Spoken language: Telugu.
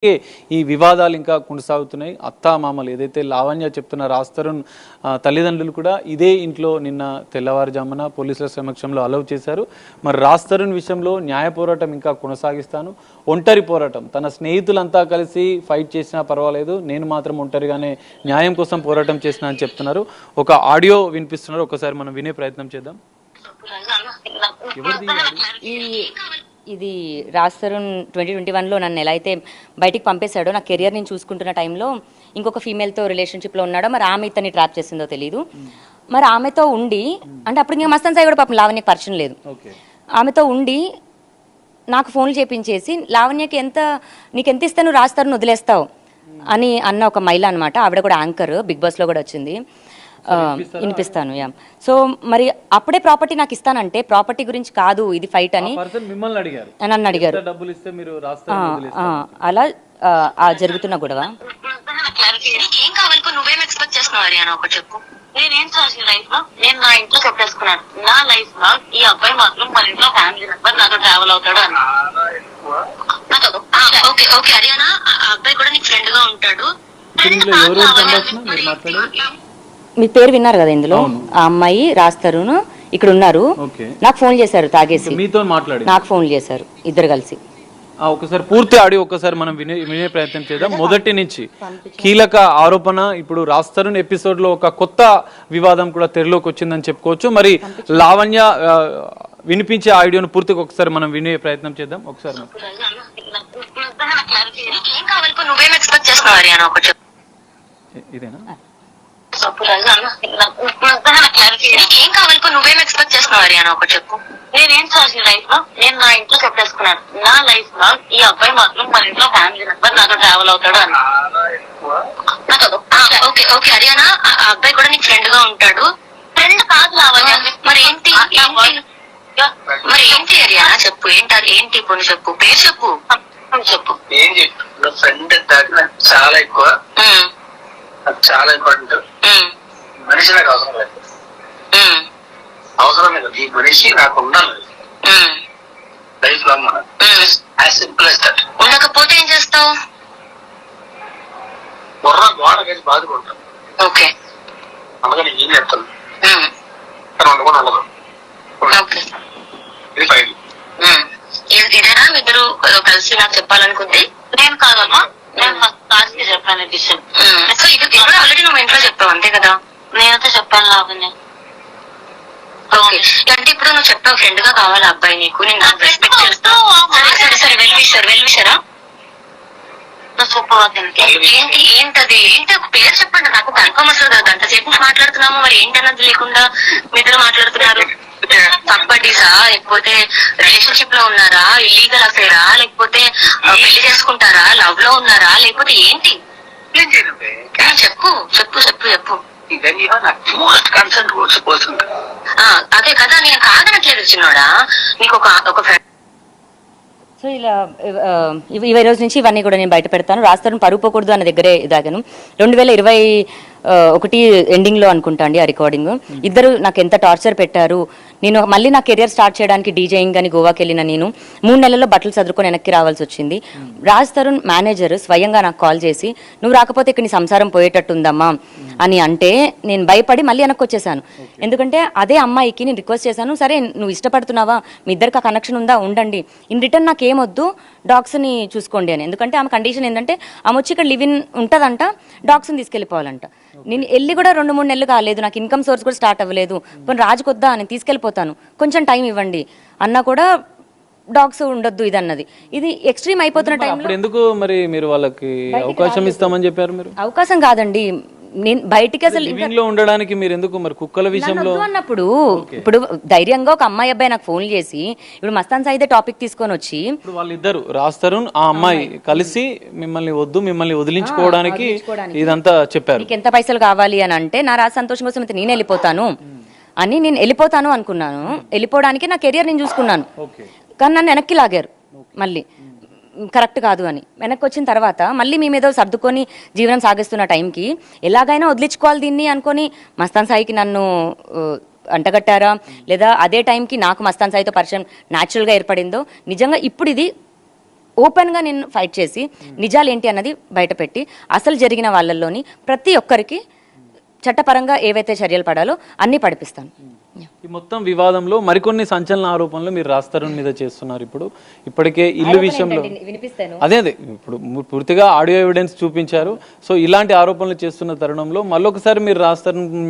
ఈ వివాదాలు ఇంకా కొనసాగుతున్నాయి. అత్తామామలు ఏదైతే లావణ్య చెప్తున్న రాస్తరుణ్ తల్లిదండ్రులు కూడా ఇదే ఇంట్లో నిన్న తెల్లవారుజామున పోలీసుల సమక్షంలో అలౌ చేశారు. మరి రాస్తరుణ్ విషయంలో న్యాయ పోరాటం ఇంకా కొనసాగిస్తాను, ఒంటరి పోరాటం, తన స్నేహితులంతా కలిసి ఫైట్ చేసినా పర్వాలేదు, నేను మాత్రం ఒంటరిగానే న్యాయం కోసం పోరాటం చేసినా అని చెప్తున్నారు. ఒక ఆడియో వినిపిస్తున్నారు, ఒకసారి మనం వినే ప్రయత్నం చేద్దాం. ఇది రాస్తరుణ్ 2021లో నన్ను ఎలా అయితే బయటికి పంపేశాడో, నా కెరియర్ నేను చూసుకుంటున్న టైంలో ఇంకొక ఫీమేల్తో రిలేషన్షిప్లో ఉన్నాడో, మరి ఆమె ఇతన్ని ట్రాప్ చేసిందో తెలియదు. మరి ఆమెతో ఉండి, అంటే అప్పుడు ఇంకా మస్తాన్ సాయి కూడా పాపం లావణ్యకి పరిచయం లేదు, ఆమెతో ఉండి నాకు ఫోన్లు చేపించేసి లావణ్యకి నీకు ఎంత ఇస్తాను రాస్తరుణ్ వదిలేస్తావు అని అన్న ఒక మహిళ అనమాట. ఆవిడ కూడా యాంకర్, బిగ్ బాస్లో కూడా వచ్చింది. వినిపిస్తాను. యా, సో మరి అప్పుడే ప్రాపర్టీ నాకు ఇస్తానంటే ప్రాపర్టీ గురించి కాదు ఇది ఫైట్ అని నన్ను అడిగారు. అలా జరుగుతున్న గొడవ. నేనేం చేసిన లైఫ్ లో నేను నా ఇంట్లో చెప్పేసుకున్నాను, నా లైఫ్ లో ఈ అబ్బాయి మాత్రం మన ఇంట్లో ఫ్యామిలీ మెంబర్ నాతో ట్రావెల్ అవుతాడు అని. ఓకే ఓకే హరియానా, ఆ అబ్బాయి కూడా నీకు ఫ్రెండ్ గా ఉంటాడు. మీ పేరు విన్నారు కదా ఇందులో. ఆ అమ్మాయి రాస్తరును ఇక్కడ ఉన్నారు. నాకు ఫోన్ చేశారు తాగేసి, మీతో మాట్లాడి నాకు ఫోన్ చేశారు ఇద్దరు కలిసి. ఒకసారి పూర్తి ఆడియో ఒకసారి మనం వినే ప్రయత్నం చేద్దాం. మొదటి నుంచి కీలక ఆరోపణ ఇప్పుడు రాస్తరుణ్ ఎపిసోడ్ లో ఒక కొత్త వివాదం కూడా తెరలోకి వచ్చిందని చెప్పుకోవచ్చు. మరి లావణ్య వినిపించే ఆడియోను పూర్తిగా ఒకసారి మనం వినే ప్రయత్నం చేద్దాం. ఒకసారి ఇదేనా ఏం కావాలి, నువ్వేం ఎక్స్పెక్ట్ చేస్తున్నావు హరియానా ఒకటి చెప్పు. నేనేం చేసిన లైఫ్ లో నేను నా ఇంట్లో చెప్పేసుకున్నాను, నా లైఫ్ లో ఈ అబ్బాయి మాత్రం మన ఇంట్లో ఫ్యామిలీ మెంబర్ నాతో ట్రావెల్ అవుతాడు అని. ఓకే ఓకే హరియానా, ఆ అబ్బాయి కూడా నీకు ఫ్రెండ్ గా ఉంటాడు. ఫ్రెండ్ కాదు లావణ్య, మరి ఏంటి హరియానా చెప్పు, ఏంటి ఇప్పుడు చెప్పు, పేరు చెప్పు చెప్పు. ఏం చెప్పు, ఫ్రెండ్ నాకు చాలా ఎక్కువ, నాకు చాలా ఇంపార్టెంట్. మనిషి నాకు అవసరం లేదు, అవసరం లేదు, ఈ మనిషి నాకు ఉండాలి లైఫ్ లాంగ్. మనం యాజ్ సింపుల్ as that. ఉండకపోతే ఏం చేస్తావు? బుర్ర గోడకేసి బాధపడతాను. ఓకే, అందుకని ఏం చెప్తాను, కానీ ఉండకుండా ఉండదు. ఇది ఫైన్. ఇదేనా ఇద్దరు కలిసి నాకు చెప్పాలనుకుంది? నేను కాదమ్మా, నేను ఫస్ట్ క్లాస్ కి చెప్పాను డిసిషన్. సో ఇది కూడా ఆల్రెడీ నువ్వు ఇంట్లో చెప్పావు అంతే కదా? నేనైతే చెప్పాను లావణ్య. ఓకే, అంటే ఇప్పుడు నువ్వు చెప్పావు ఫ్రెండ్ గా కావాలి అబ్బాయి నీకు, నేను నాకు రెస్పెక్ట్ చేస్తావు. సరే సరే వెల్ విషరా ఏంటది, ఏంటి ఒక పేరు చెప్పండి నాకు కన్ఫర్మ్ అసలు కదా. గంట సేపు మాట్లాడుతున్నాము, మరి ఏంటన్నది లేకుండా మీతో మాట్లాడుతున్నారు. పర్పటీసా, లేకపోతే రిలేషన్షిప్ లో ఉన్నారా, ఇల్లీగల్ అఫేరా, లేకపోతే పెళ్లి చేసుకుంటారా, లవ్ లో ఉన్నారా, లేకపోతే ఏంటి? చెప్పు చెప్పు చెప్పు చెప్పు. అదే కదా, నేను కాదనట్లేదు చిన్నోడా, నీకు ఒక సో ఇలా ఈ రోజు నుంచి ఇవన్నీ కూడా నేను బయట పెడతాను. రాస్తరుణ్ పరువు పోకూడదు అన్న దగ్గరే ఇదాగాను. 2021 ఎండింగ్ లో అనుకుంటా అండి ఆ రికార్డింగ్. ఇద్దరు నాకు ఎంత టార్చర్ పెట్టారు. నేను మళ్ళీ నా కెరియర్ స్టార్ట్ చేయడానికి డీజేయింగ్ అని గోవాకి వెళ్ళిన నేను 3 నెలల్లో బట్టలు చదువుకొని వెనక్కి రావాల్సి వచ్చింది. రాస్తరుణ్ మేనేజర్ స్వయంగా నాకు కాల్ చేసి, నువ్వు రాకపోతే ఇక్కడ నీ సంసారం పోయేటట్టుందమ్మా అని అంటే నేను భయపడి మళ్ళీ వెనక్కి వచ్చేసాను. ఎందుకంటే అదే అమ్మాయికి నేను రిక్వెస్ట్ చేశాను, సరే నువ్వు ఇష్టపడుతున్నావా, మీ ఇద్దరికి ఆ కనెక్షన్ ఉందా, ఉండండి, ఇన్ రిటర్న్ నాకు ఏమొద్దు, డాగ్స్ని చూసుకోండి అని. ఎందుకంటే ఆమె కండిషన్ ఏంటంటే ఆమె వచ్చి ఇక్కడ లివ్ ఇన్ ఉంటుందంట, డాగ్స్ని తీసుకెళ్ళిపోవాలంట. నేను వెళ్ళి కూడా 2-3 నెలలు కాలేదు, నాకు ఇన్కమ్ సోర్స్ కూడా స్టార్ట్ అవ్వలేదు. కొన్ని రాజుకొద్దా నేను తీసుకెళ్ళిపోతాను, కొంచెం టైం ఇవ్వండి అన్నా కూడా డాగ్స్ ఉండొద్దు ఇది అన్నది. ఇది ఎక్స్ట్రీమ్ అయిపోతున్న టైంలో ఎందుకు మరి మీరు వాళ్ళకి అవకాశం ఇస్తామని చెప్పారు? మీరు అవకాశం కాదండి, నేను బయటికి అసలు ఉండడానికి మీరు ఎందుకు మరి కుక్కల విషయంలో అన్నప్పుడు ఇప్పుడు ధైర్యంగా ఒక అమ్మాయి అబ్బాయి నాకు ఫోన్ చేసి ఇప్పుడు మస్తాన్ సాయిదే టాపిక్ తీసుకొని వచ్చి ఇప్పుడు వాళ్ళిద్దరు రాస్తరుణ్ ఆ అమ్మాయి కలిసి మిమ్మల్ని వదిలించుకోవడానికి ఇదంతా చెప్పారు. నీకు ఎంత పైసలు కావాలి అని అంటే, నా రాజు సంతోషం కోసం అయితే నేను వెళ్ళిపోతాను అని, నేను వెళ్ళిపోతాను అనుకున్నాను. వెళ్ళిపోవడానికి నా కెరియర్ నేను చూసుకున్నాను, కానీ నన్ను వెనక్కి లాగారు. మళ్ళీ కరెక్ట్ కాదు అని వెనక్కి వచ్చిన తర్వాత మళ్ళీ మేమేదో సర్దుకొని జీవనం సాగిస్తున్న టైంకి ఎలాగైనా వదిలించుకోవాలి దీన్ని అనుకొని మస్తాన్ సాయికి నన్ను అంటగట్టారా, లేదా అదే టైంకి నాకు మస్తాన్ సాయితో పరిచయం న్యాచురల్గా ఏర్పడిందో, నిజంగా ఇప్పుడు ఇది ఓపెన్ గా నేను ఫైట్ చేసి నిజాలు ఏంటి అన్నది బయటపెట్టి అసలు జరిగిన వాళ్ళల్లోని ప్రతి ఒక్కరికి చట్టపరంగా ఏవైతే చర్యలు పడాలో అన్ని పడిపిస్తాను. ఈ మొత్తం వివాదంలో మరికొన్ని సంచలన ఆరోపణలు మీరు రాజ్-తరుణ్ మీద చేస్తున్నారు. ఇప్పటికే ఇల్లు విషయంలో అదే ఇప్పుడు పూర్తిగా ఆడియో ఎవిడెన్స్ చూపించారు. సో ఇలాంటి ఆరోపణలు చేస్తున్న తరుణంలో మళ్ళొకసారి మీరు రాజ్-తరుణ్ మీద